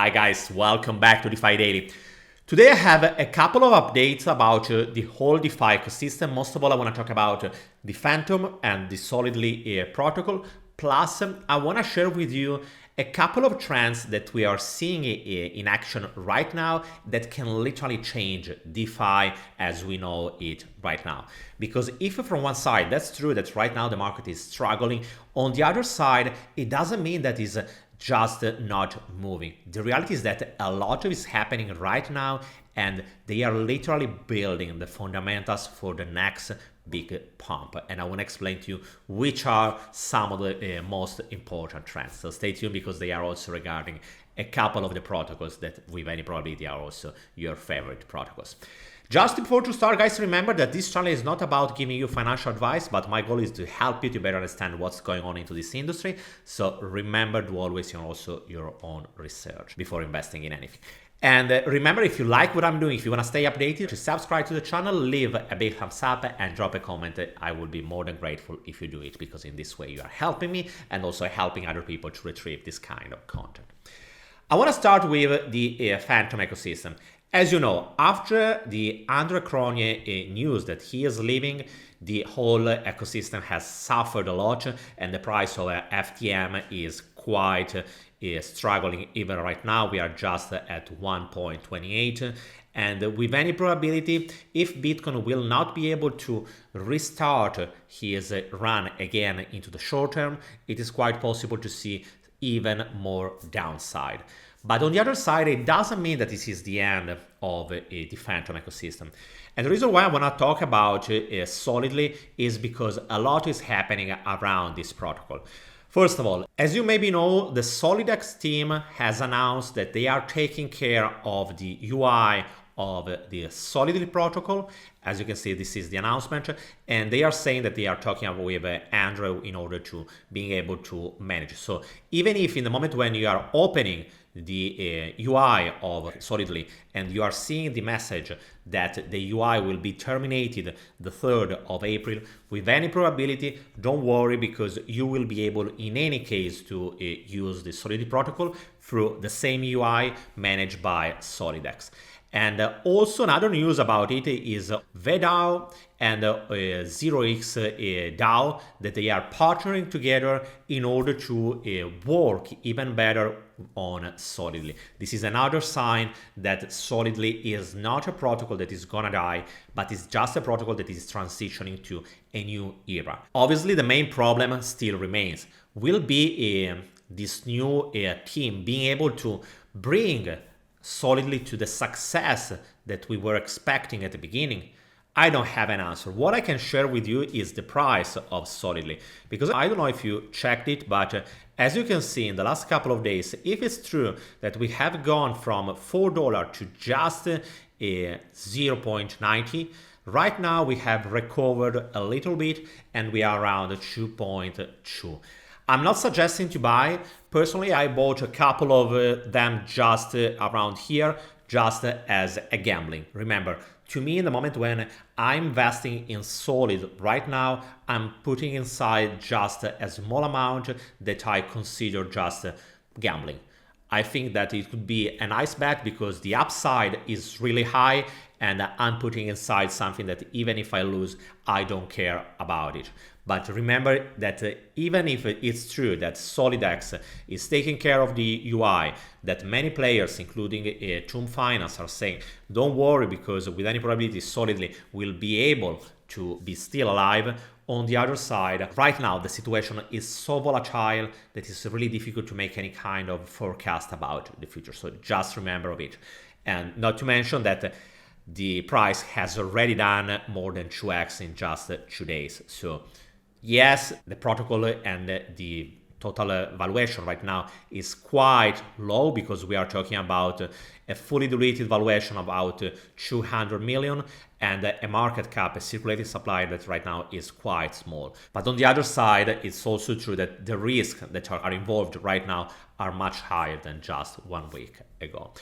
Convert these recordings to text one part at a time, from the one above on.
Hi guys, welcome back to DeFi Daily. Today I have a couple of updates about the whole DeFi ecosystem. Most of all, I want to talk about the FANTOM and the Solidly protocol. Plus, I want to share with you a couple of trends that we are seeing in action right now that can literally change DeFi as we know it right now. Because if from one side, that's true that right now the market is struggling, on the other side, it doesn't mean that it's just not moving. The reality is that a lot of is happening right now and they are literally building the fundamentals for the next big pump. And I want to explain to you which are some of the most important trends. So stay tuned because they are also regarding a couple of the protocols that with any probability are also your favorite protocols. Just before to start, guys, remember that this channel is not about giving you financial advice, but my goal is to help you to better understand what's going on into this industry. So remember to always do also your own research before investing in anything. And remember, if you like what I'm doing, if you want to stay updated, to subscribe to the channel, leave a big thumbs up and drop a comment. I will be more than grateful if you do it, because in this way you are helping me and also helping other people to retrieve this kind of content. I want to start with the FANTOM ecosystem. As you know, after the Andre Cronje news that he is leaving, the whole ecosystem has suffered a lot and the price of FTM is quite struggling. Even right now, we are just at 1.28. And with any probability, if Bitcoin will not be able to restart his run again into the short term, it is quite possible to see even more downside. But on the other side, it doesn't mean that this is the end of the FANTOM ecosystem. And the reason why I want to talk about Solidly is because a lot is happening around this protocol. First of all, as you maybe know, the SolidX team has announced that they are taking care of the UI of the Solidly protocol. As you can see, this is the announcement, and they are saying that they are talking with Andrew in order to being able to manage. So even if in the moment when you are opening the UI of Solidly and you are seeing the message that the UI will be terminated the 3rd of April, with any probability, don't worry, because you will be able in any case to use the Solidly protocol through the same UI managed by SolidX. And also another news about it is VDAO and 0x DAO, that they are partnering together in order to work even better on Solidly. This is another sign that Solidly is not a protocol that is gonna die, but it's just a protocol that is transitioning to a new era. Obviously, the main problem still remains. Will be this new team being able to bring Solidly to the success that we were expecting at the beginning? I don't have an answer. What I can share with you is the price of Solidly, because I don't know if you checked it, but as you can see in the last couple of days, if it's true that we have gone from $4 to just 0.90, right now we have recovered a little bit and we are around 2.2. I'm not suggesting to buy. Personally, I bought a couple of them just around here, just as a gambling. Remember, to me, in the moment when I'm investing in Solid right now, I'm putting inside just a small amount that I consider just gambling. I think that it could be a nice bet because the upside is really high and I'm putting inside something that even if I lose, I don't care about it. But remember that even if it's true that SolidX is taking care of the UI, that many players, including Tomb Finance, are saying, don't worry, because with any probability Solidly will be able to be still alive. On the other side, right now the situation is so volatile that it's really difficult to make any kind of forecast about the future. So just remember of it. And not to mention that the price has already done more than 2x in just 2 days. So yes, the protocol and the total valuation right now is quite low, because we are talking about a fully diluted valuation of about 200 million and a market cap, a circulating supply that right now is quite small. But on the other side, it's also true that the risks that are involved right now are much higher than just 1 week ago.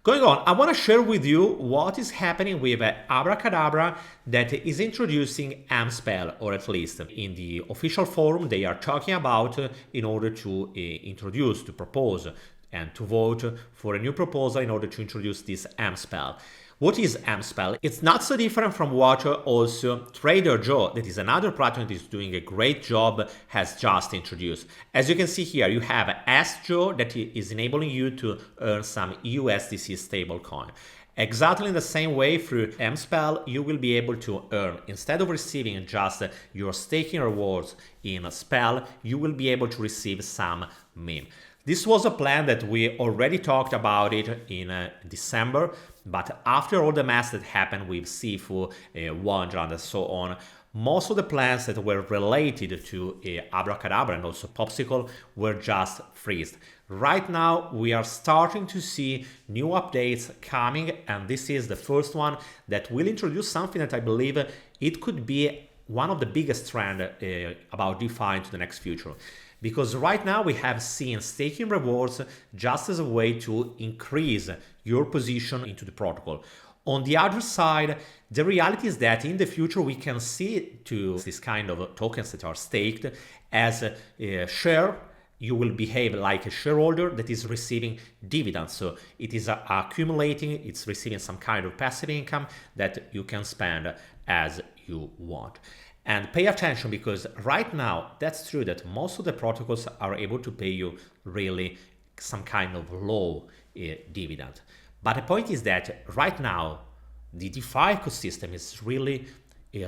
Going on, I want to share with you what is happening with Abracadabra that is introducing mSpell, or at least in the official forum they are talking about in order to introduce, to propose and to vote for a new proposal in order to introduce this mSpell. What is mSpell? It's not so different from what also Trader Joe, that is another platform that is doing a great job, has just introduced. As you can see here, you have Ask Joe that is enabling you to earn some USDC stablecoin. Exactly in the same way through mSpell, you will be able to earn, instead of receiving just your staking rewards in Spell, you will be able to receive some meme. This was a plan that we already talked about it in December, but after all the mess that happened with Sifu, Wonderland and so on, most of the plans that were related to Abracadabra and also Popsicle were just freezed. Right now, we are starting to see new updates coming, and this is the first one that will introduce something that I believe it could be one of the biggest trends about DeFi into the next future. Because right now we have seen staking rewards just as a way to increase your position into the protocol. On the other side, the reality is that in the future we can see to this kind of tokens that are staked as a share. You will behave like a shareholder that is receiving dividends. So it is accumulating, it's receiving some kind of passive income that you can spend as you want. And pay attention, because right now, that's true that most of the protocols are able to pay you really some kind of low dividend. But the point is that right now, the DeFi ecosystem is really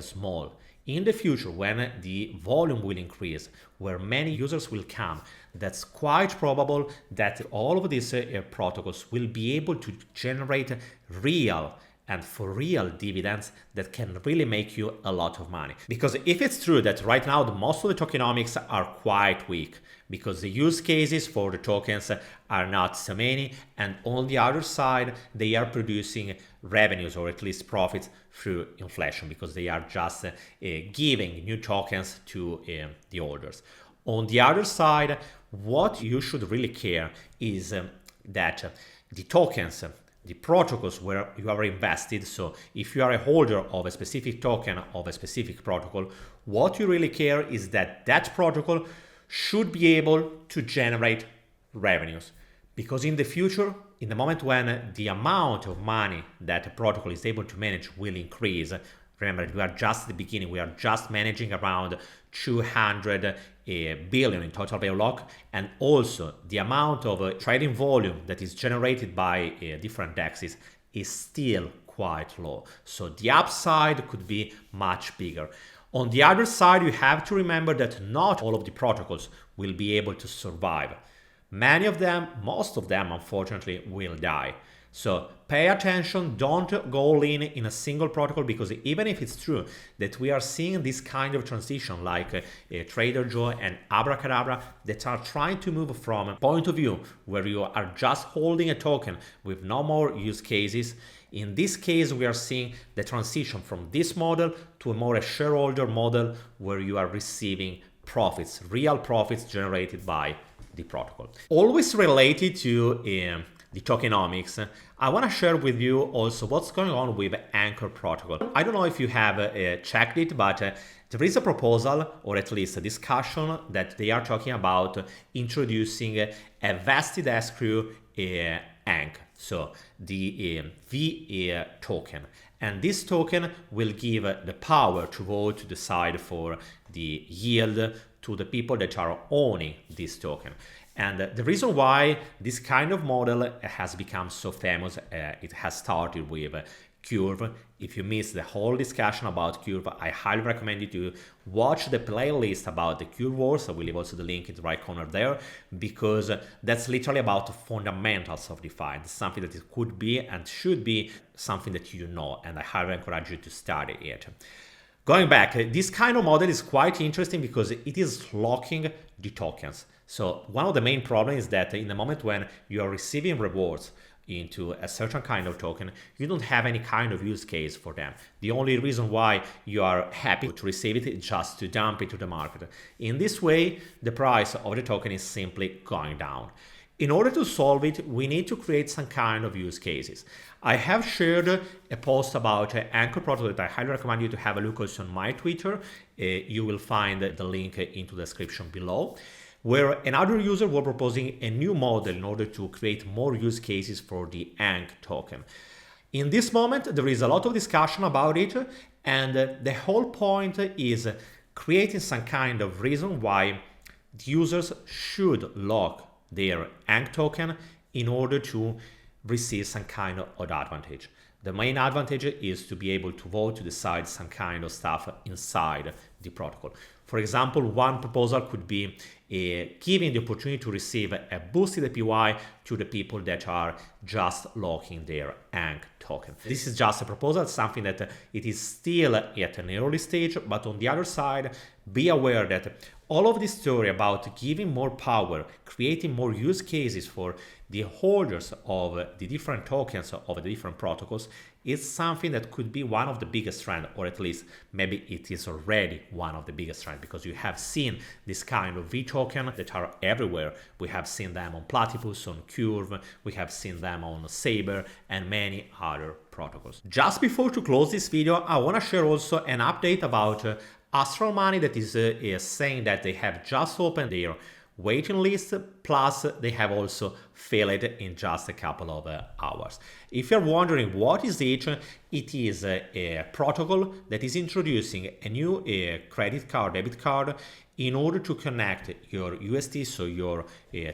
small. In the future, when the volume will increase, where many users will come, that's quite probable that all of these protocols will be able to generate real and for real dividends that can really make you a lot of money. Because if it's true that right now most of the tokenomics are quite weak, because the use cases for the tokens are not so many, and on the other side they are producing revenues or at least profits through inflation, because they are just giving new tokens to the holders. On the other side, what you should really care is that the tokens, the protocols where you are invested, so if you are a holder of a specific token of a specific protocol, what you really care is that that protocol should be able to generate revenues. Because in the future, in the moment when the amount of money that a protocol is able to manage will increase, remember, we are just at the beginning, we are just managing around 200 billion in total value lock, and also the amount of trading volume that is generated by different DEXs is still quite low. So the upside could be much bigger. On the other side, you have to remember that not all of the protocols will be able to survive. Many of them, most of them, unfortunately, will die. So pay attention, don't go all in a single protocol, because even if it's true that we are seeing this kind of transition like Trader Joe and Abracadabra that are trying to move from a point of view where you are just holding a token with no more use cases, in this case we are seeing the transition from this model to a more shareholder model where you are receiving profits, real profits generated by the protocol. Always related to the tokenomics, I want to share with you also what's going on with Anchor Protocol. I don't know if you have checked it, but there is a proposal, or at least a discussion, that they are talking about introducing a vested escrow ANK, so the V token. And this token will give the power to vote to decide for the yield to the people that are owning this token. And the reason why this kind of model has become so famous, it has started with Curve. If you missed the whole discussion about Curve, I highly recommend you to watch the playlist about the Curve Wars. I will leave also the link in the right corner there, because that's literally about the fundamentals of DeFi. It's something that it could be and should be something that you know, and I highly encourage you to study it. Going back, this kind of model is quite interesting because it is locking the tokens. So one of the main problems is that in the moment when you are receiving rewards into a certain kind of token, you don't have any kind of use case for them. The only reason why you are happy to receive it is just to dump it to the market. In this way, the price of the token is simply going down. In order to solve it, we need to create some kind of use cases. I have shared a post about Anchor Protocol that I highly recommend you to have a look also on my Twitter. You will find the link into the description below. where another user was proposing a new model in order to create more use cases for the ANC token. In this moment, there is a lot of discussion about it, and the whole point is creating some kind of reason why the users should lock their ANC token in order to receive some kind of advantage. The main advantage is to be able to vote to decide some kind of stuff inside the protocol. For example, one proposal could be giving the opportunity to receive a boosted APY to the people that are just locking their ANC token. This is just a proposal, something that it is still at an early stage, but on the other side, be aware that all of this story about giving more power, creating more use cases for the holders of the different tokens of the different protocols is something that could be one of the biggest trends, or at least maybe it is already one of the biggest trends, because you have seen this kind of V token that are everywhere. We have seen them on Platypus, on Curve, we have seen them on Saber and many other protocols. Just before to close this video, I want to share also an update about Astral Money that is saying that they have just opened their waiting list, plus they have also failed in just a couple of hours. If you're wondering what is it is a protocol that is introducing a new credit card, debit card, in order to connect your USD, so your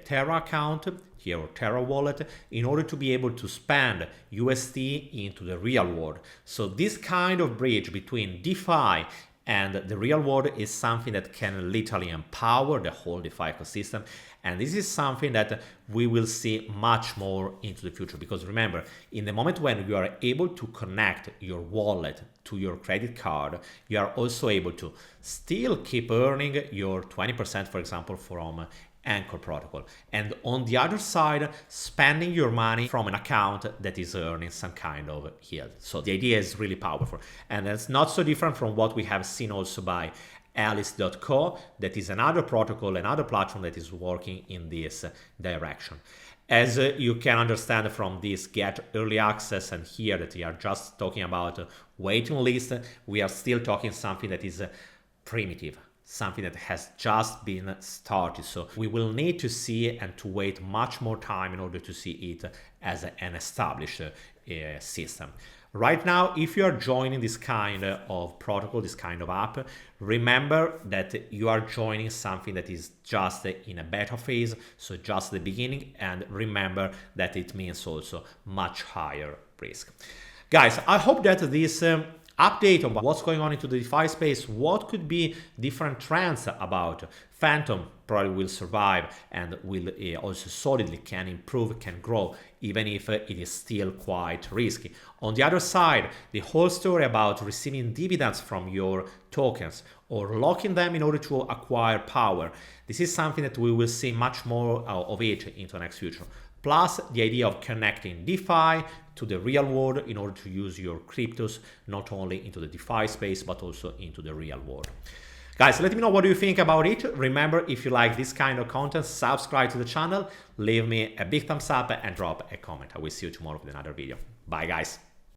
Terra account, your Terra wallet, in order to be able to spend USD into the real world. So this kind of bridge between DeFi and the real world is something that can literally empower the whole DeFi ecosystem. And this is something that we will see much more into the future. Because remember, in the moment when you are able to connect your wallet to your credit card, you are also able to still keep earning your 20%, for example, from Anchor protocol, and on the other side spending your money from an account that is earning some kind of yield. So the idea is really powerful, and it's not so different from what we have seen also by Alice.co, that is another protocol, another platform that is working in this direction. As you can understand from this get early access, and here that we are just talking about waiting list, we are still talking something that is primitive, something that has just been started. So we will need to see and to wait much more time in order to see it as an established system. Right now, if you are joining this kind of protocol, this kind of app, remember that you are joining something that is just in a beta phase, so just the beginning, and remember that it means also much higher risk. Guys, I hope that this update on what's going on into the DeFi space, what could be different trends about FANTOM probably will survive and will also solidly can improve, can grow, even if it is still quite risky. On the other side, the whole story about receiving dividends from your tokens or locking them in order to acquire power, this is something that we will see much more of it into the next future. Plus the idea of connecting DeFi to the real world in order to use your cryptos not only into the DeFi space but also into the real world. Guys, let me know what you think about it. Remember, if you like this kind of content, subscribe to the channel, leave me a big thumbs up and drop a comment. I will see you tomorrow with another video. Bye guys.